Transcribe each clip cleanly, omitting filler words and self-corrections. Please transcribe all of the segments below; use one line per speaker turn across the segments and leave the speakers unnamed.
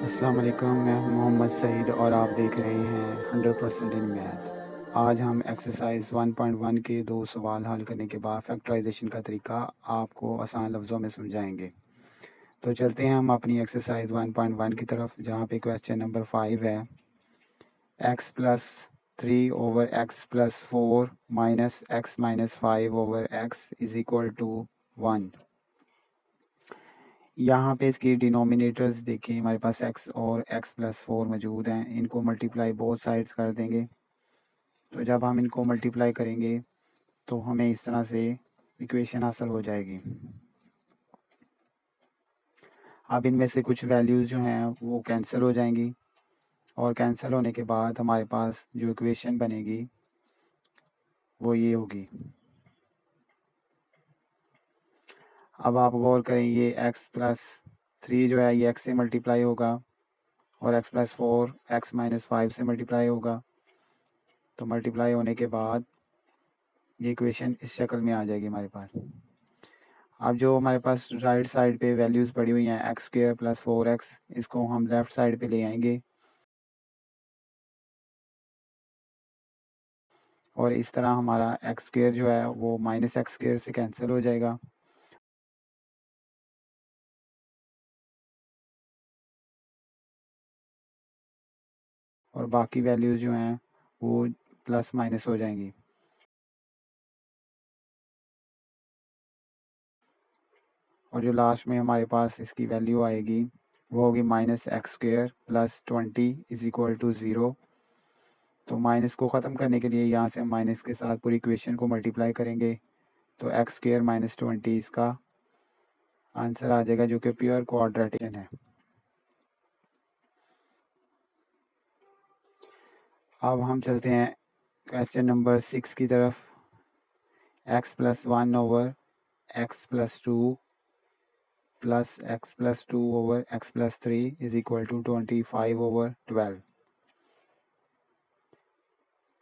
अस्सलाम वालेकुम, मैं हूं मोहम्मद सईद और आप देख रहे हैं 100% इन मैथ। आज हम एक्सरसाइज 1.1 के दो सवाल हल करने के बाद फैक्टराइजेशन का तरीका आपको आसान लफ्ज़ों में समझाएंगे। तो चलते हैं हम अपनी एक्सरसाइज 1.1 की तरफ, जहां पे क्वेश्चन नंबर 5 है x plus 3 over x plus 4 minus x minus 5 over x is equal to 1। यहाँ पे इसकी डिनोमिनेटर्स देखिए, हमारे पास x और x प्लस 4 मौजूद हैं। इनको मल्टीप्लाई बोथ साइड्स कर देंगे। तो जब हम इनको मल्टीप्लाई करेंगे तो हमें इस तरह से इक्वेशन हासिल हो जाएगी। अब इनमें से कुछ वैल्यूज़ जो हैं वो कैंसिल हो जाएंगी और कैंसिल होने के बाद हमारे पास जो इक्वेशन बनेगी वो ये होगी। अब आप गौर करें, ये x प्लस 3 जो है ये x से मल्टीप्लाई होगा और x प्लस 4 x माइनस 5 से मल्टीप्लाई होगा। तो मल्टीप्लाई होने के बाद ये इक्वेशन इस शक्ल में आ जाएगी हमारे पास। अब जो हमारे पास राइट साइड पे वैल्यूज़ पड़ी हुई हैं एक्स स्क्वायर प्लस 4x, इसको हम लेफ़्ट साइड पे ले आएंगे और इस तरह हमारा एक्स स्क्वायर जो है वो माइनस एक्स स्क्वायर से कैंसिल हो जाएगा और बाकी वैल्यूज़ जो हैं वो प्लस माइनस हो जाएंगी। और जो लास्ट में हमारे पास इसकी वैल्यू आएगी वो होगी minus x square plus 20 is equal to 0। तो माइनस को ख़त्म करने के लिए यहाँ से हम माइनस के साथ पूरी इक्वेशन को मल्टीप्लाई करेंगे। तो एक्स स्क्वायर माइनस 20 इसका आंसर आ जाएगा, जो कि प्योर क्वाड्रेटिक है। अब हम चलते हैं क्वेश्चन नंबर 6 की तरफ। x plus 1 over x plus 2 plus x plus 2 over x plus 3 is equal to 25 over 12।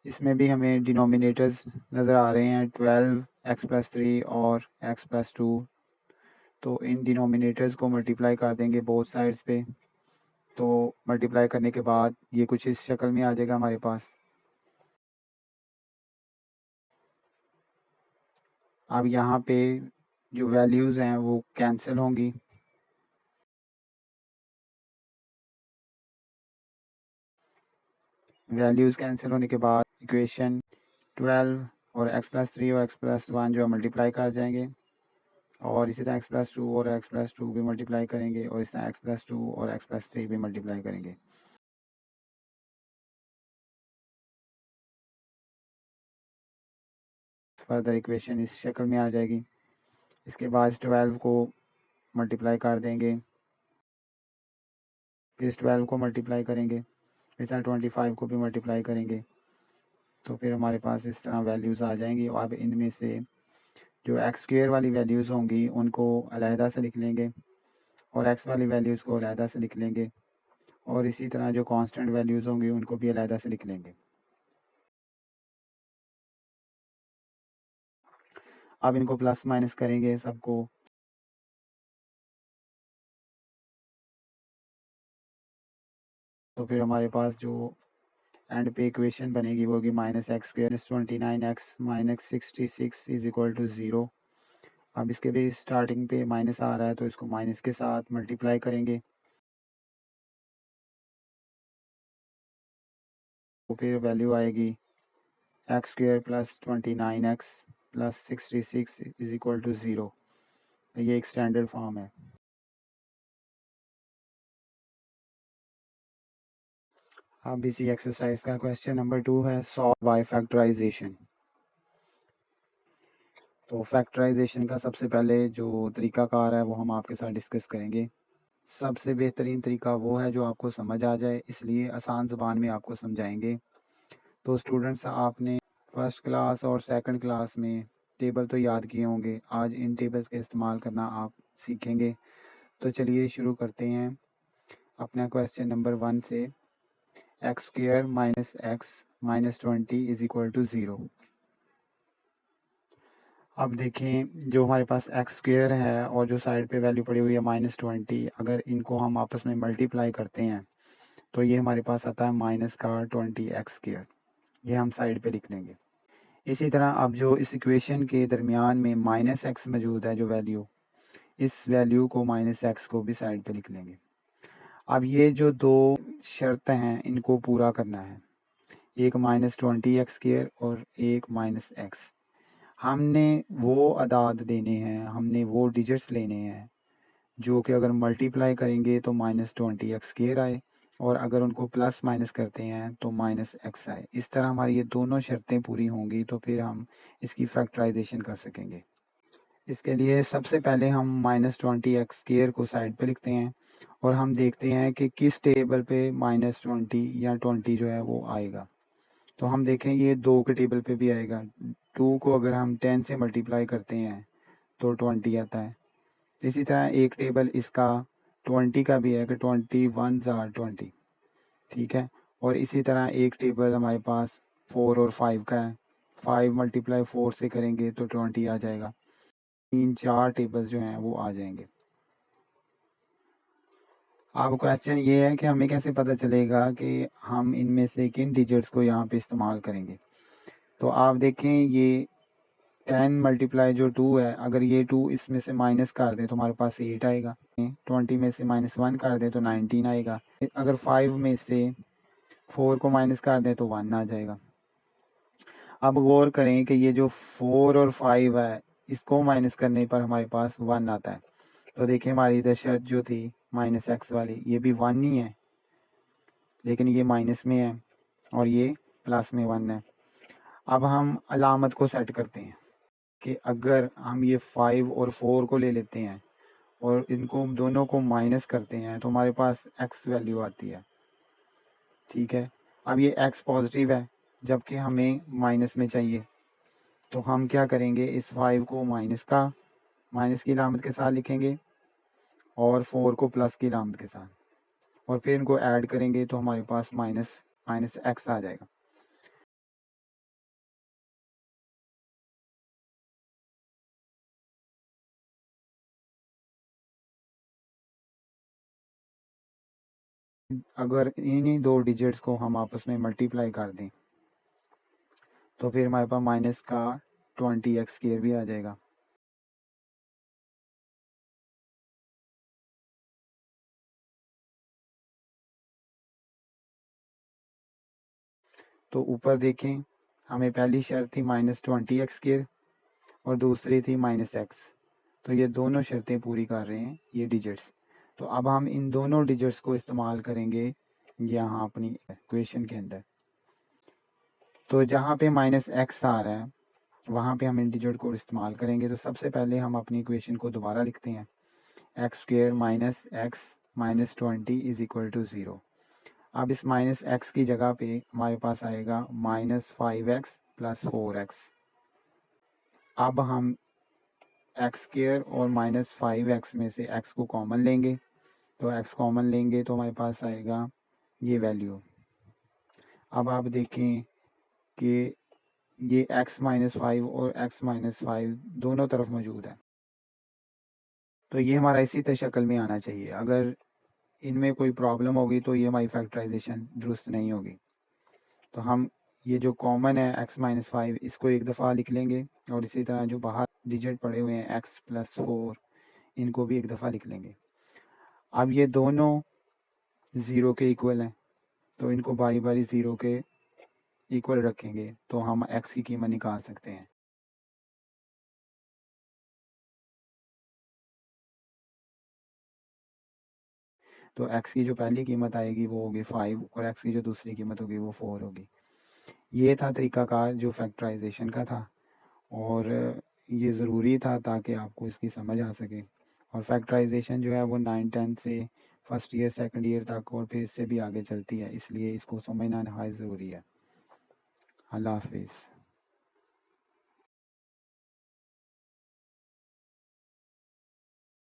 इसमें भी हमें डिनोमिनेटर्स नज़र आ रहे हैं 12 x प्लस 3 और x प्लस 2। तो इन डिनोमिनेटर्स को मल्टीप्लाई कर देंगे बोथ साइड्स पे। तो मल्टीप्लाई करने के बाद ये कुछ इस शक्ल में आ जाएगा हमारे पास। अब यहाँ पे जो वैल्यूज़ हैं वो कैंसिल होंगी। वैल्यूज़ कैंसिल होने के बाद इक्वेशन 12 और x प्लस 3 और x प्लस 1 जो है मल्टीप्लाई कर जाएंगे और इसी तरह x प्लस 2 और x प्लस 2 भी मल्टीप्लाई करेंगे और इस तरह x प्लस 2 और x प्लस 3 भी मल्टीप्लाई करेंगे। फर्दर इक्वेशन इस शक्ल में आ जाएगी। इसके बाद इस 12 को मल्टीप्लाई कर देंगे, फिर इस 12 को मल्टीप्लाई करेंगे, इस तरह 25 को भी मल्टीप्लाई करेंगे। तो फिर हमारे पास इस तरह वैल्यूज़ आ जाएंगी। अब इनमें से जो एक्स स्क्वेयर वाली वैल्यूज़ होंगी उनको अलहदा से लिख लेंगे और एक्स वाली वैल्यूज़ को अलहदा से लिख लेंगे और इसी तरह जो कांस्टेंट वैल्यूज़ होंगी उनको भी अलहदा से लिख लेंगे। अब इनको प्लस माइनस करेंगे सबको। तो फिर हमारे पास जो एंड पे इक्वेशन बनेगी वो होगी minus x square 29x minus 66 is equal to 0। अब इसके भी स्टार्टिंग पे माइनस आ रहा है तो इसको माइनस के साथ मल्टीप्लाई करेंगे। तो फिर वैल्यू आएगी x square plus 29x plus 66 is equal to 0। ये एक स्टैंडर्ड फॉर्म है। अब इसी एक्सरसाइज का क्वेश्चन नंबर 2 है सॉल्व बाय फैक्टराइजेशन। तो फैक्टराइजेशन का सबसे पहले जो तरीकाकार है वो हम आपके साथ डिस्कस करेंगे। सबसे बेहतरीन तरीका वो है जो आपको समझ आ जाए, इसलिए आसान ज़बान में आपको समझाएंगे। तो स्टूडेंट्स, आपने फर्स्ट क्लास और सेकंड क्लास में टेबल तो याद किए होंगे, आज इन टेबल्स का इस्तेमाल करना आप सीखेंगे। तो चलिए शुरू करते हैं अपना क्वेश्चन नंबर 1 से। X square minus x minus 20 is equal to 0। अब देखें जो हमारे पास एक्स स्क्वेयर है और जो साइड पे वैल्यू पड़ी हुई है -20, अगर इनको हम आपस में मल्टीप्लाई करते हैं तो ये हमारे पास आता है -20 x²। ये हम साइड पे लिख लेंगे। इसी तरह अब जो इस इक्वेशन के दरमियान में -x मौजूद है, जो वैल्यू, इस वैल्यू को -x को भी साइड पे लिख लेंगे। अब ये जो दो शर्तें हैं इनको पूरा करना है, एक -20 x² और एक -x। हमने वो अदाद लेने हैं, हमने वो डिजिट्स लेने हैं जो कि अगर मल्टीप्लाई करेंगे तो -20 x² आए और अगर उनको प्लस माइनस करते हैं तो -x आए। इस तरह हमारी ये दोनों शर्तें पूरी होंगी तो फिर हम इसकी फैक्टराइजेशन कर सकेंगे। इसके लिए सबसे पहले हम -20 x² को साइड पे लिखते हैं और हम देखते हैं कि किस टेबल पे -20 या 20 जो है वो आएगा। तो हम देखें ये 2 के टेबल पे भी आएगा। 2 को अगर हम 10 से मल्टीप्लाई करते हैं तो 20 आता है। इसी तरह एक टेबल इसका 20 का भी है कि 21 आर 20, ठीक है। और इसी तरह एक टेबल हमारे पास 4 और 5 का है। 5 मल्टीप्लाई 4 से करेंगे तो 20 आ जाएगा। 3-4 टेबल जो हैं वो आ जाएंगे। अब क्वेश्चन ये है कि हमें कैसे पता चलेगा कि हम इनमें से किन डिजिट्स को यहाँ पे इस्तेमाल करेंगे। तो आप देखें ये 10 मल्टीप्लाई जो 2 है, अगर ये 2 इसमें से माइनस कर दें तो हमारे पास 8 आएगा। 20 में से -1 कर दें तो 19 आएगा। अगर 5 में से 4 को माइनस कर दें तो 1 आ जाएगा। अब गौर करें कि ये जो 4 और 5 है इसको माइनस करने पर हमारे पास 1 आता है। तो देखिए हमारी इधर शर्त जो थी -x वाली, ये भी 1 ही है, लेकिन ये माइनस में है और ये प्लस में 1 है। अब हम अलामत को सेट करते हैं कि अगर हम ये 5 और 4 को ले लेते हैं और इनको दोनों को माइनस करते हैं तो हमारे पास x वैल्यू आती है, ठीक है। अब ये x पॉजिटिव है जबकि हमें माइनस में चाहिए, तो हम क्या करेंगे, इस 5 को माइनस की अलामत के साथ लिखेंगे और 4 को प्लस की अलामत के साथ, और फिर इनको ऐड करेंगे तो हमारे पास माइनस x आ जाएगा। अगर इन्हीं दो डिजिट्स को हम आपस में मल्टीप्लाई कर दें तो फिर हमारे पास -20 x² भी आ जाएगा। तो ऊपर देखें, हमें पहली शर्त थी -20 x² और दूसरी थी -x। तो ये दोनों शर्तें पूरी कर रहे हैं ये डिजिट्स। तो अब हम इन दोनों डिजिट्स को इस्तेमाल करेंगे यहाँ अपनी इक्वेशन के अंदर। तो जहाँ पे -x आ रहा है वहाँ पे हम इन डिजिट को इस्तेमाल करेंगे। तो सबसे पहले हम अपनी इक्वेशन को दोबारा लिखते हैं, x² - x -20 = 0। अब इस -x की जगह पे हमारे पास आएगा -5x + 4x। अब हम x² और -5x में से x को कॉमन लेंगे, तो x कॉमन लेंगे तो हमारे पास आएगा ये वैल्यू। अब आप देखें कि ये x -5 और x -5 दोनों तरफ मौजूद है, तो ये हमारा इसी शक्ल में आना चाहिए। अगर इनमें कोई प्रॉब्लम होगी तो ये हमारी फैक्टराइजेशन दुरुस्त नहीं होगी। तो हम ये जो कॉमन है x -5 इसको एक दफ़ा लिख लेंगे और इसी तरह जो बाहर डिजिट पड़े हुए हैं x + 4 इनको भी एक दफ़ा लिख लेंगे। अब ये दोनों 0 के इक्वल हैं तो इनको बारी बारी 0 के इक्वल रखेंगे तो हम x की कीमत निकाल सकते हैं। तो x की जो पहली कीमत आएगी वो होगी 5 और x की जो दूसरी कीमत होगी वो 4 होगी। ये था तरीक़ाकार जो फैक्टराइजेशन का था और ये ज़रूरी था ताकि आपको इसकी समझ आ सके। और फैक्टराइजेशन जो है वो 9-10 से फर्स्ट ईयर सेकंड ईयर तक और फिर इससे भी आगे चलती है, इसलिए इसको समझना नहायत ज़रूरी है। अल्लाह हाफिज़।